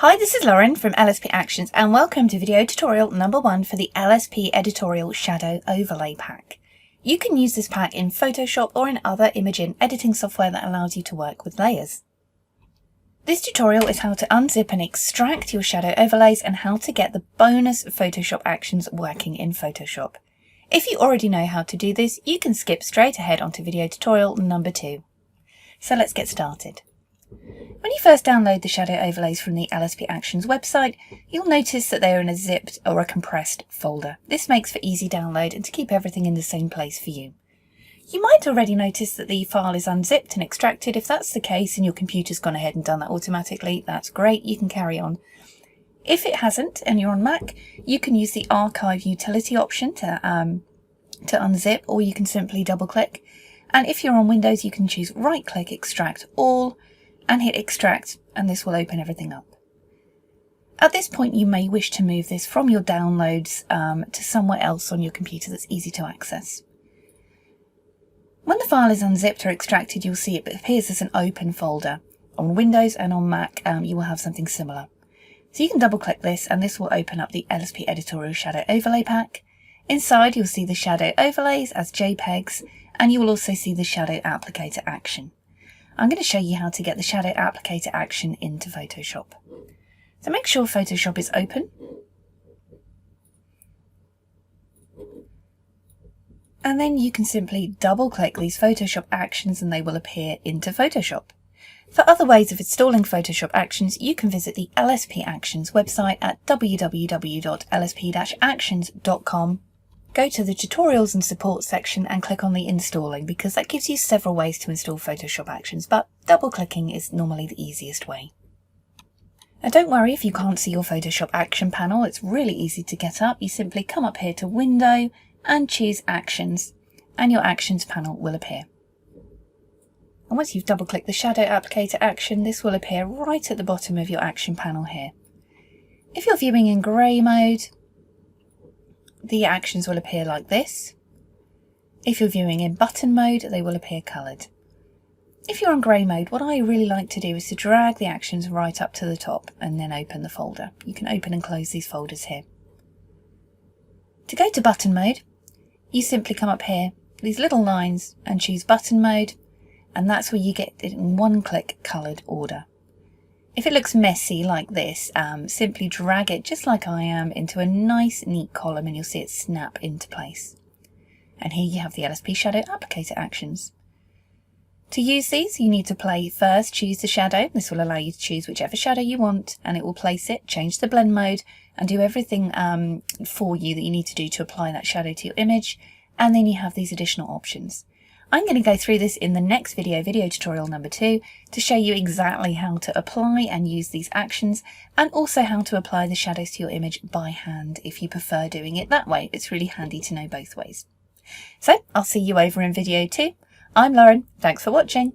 Hi, this is Lauren from LSP Actions and welcome to video tutorial number 1 for the LSP Editorial Shadow Overlay pack. You can use this pack in Photoshop or in other image editing software that allows you to work with layers. This tutorial is how to unzip and extract your shadow overlays and how to get the bonus Photoshop actions working in Photoshop. If you already know how to do this, you can skip straight ahead onto video tutorial number 2. So let's get started. When you first download the shadow overlays from the LSP Actions website, you'll notice that they are in a zipped or a compressed folder. This makes for easy download and to keep everything in the same place for you. You might already notice that the file is unzipped and extracted. If that's the case and your computer's gone ahead and done that automatically, that's great, you can carry on. If it hasn't and you're on Mac, you can use the archive utility option to unzip, or you can simply double click. And if you're on Windows, you can choose right click, extract all, and hit extract, and this will open everything up. At this point you may wish to move this from your downloads to somewhere else on your computer that's easy to access. When the file is unzipped or extracted, you'll see it appears as an open folder. On Windows and on Mac you will have something similar. So you can double click this and this will open up the LSP Editorial Shadow Overlay pack. Inside you'll see the shadow overlays as JPEGs, and you will also see the shadow applicator action. I'm going to show you how to get the shadow applicator action into Photoshop. So make sure Photoshop is open. And then you can simply double click these Photoshop actions and they will appear into Photoshop. For other ways of installing Photoshop actions, you can visit the LSP Actions website at www.lsp-actions.com. Go to the Tutorials and Support section and click on the Installing, because that gives you several ways to install Photoshop actions, but double-clicking is normally the easiest way. Now don't worry if you can't see your Photoshop action panel, it's really easy to get up. You simply come up here to Window and choose Actions, and your Actions panel will appear. And once you've double-clicked the Shadow Applicator action, this will appear right at the bottom of your action panel here. If you're viewing in grey mode, the actions will appear like this. If you're viewing in button mode, they will appear coloured. If you're on grey mode, what I really like to do is to drag the actions right up to the top and then open the folder. You can open and close these folders here. To go to button mode, you simply come up here, these little lines, and choose button mode, and that's where you get it in one-click coloured order. If it looks messy like this, simply drag it, just like I am, into a nice neat column and you'll see it snap into place. And here you have the LSP Shadow Applicator actions. To use these, you need to choose the shadow. This will allow you to choose whichever shadow you want, and it will place it, change the blend mode, and do everything for you that you need to do to apply that shadow to your image. And then you have these additional options. I'm going to go through this in the next video tutorial number 2, to show you exactly how to apply and use these actions, and also how to apply the shadows to your image by hand if you prefer doing it that way. It's really handy to know both ways. So I'll see you over in video 2. I'm Lauren, thanks for watching.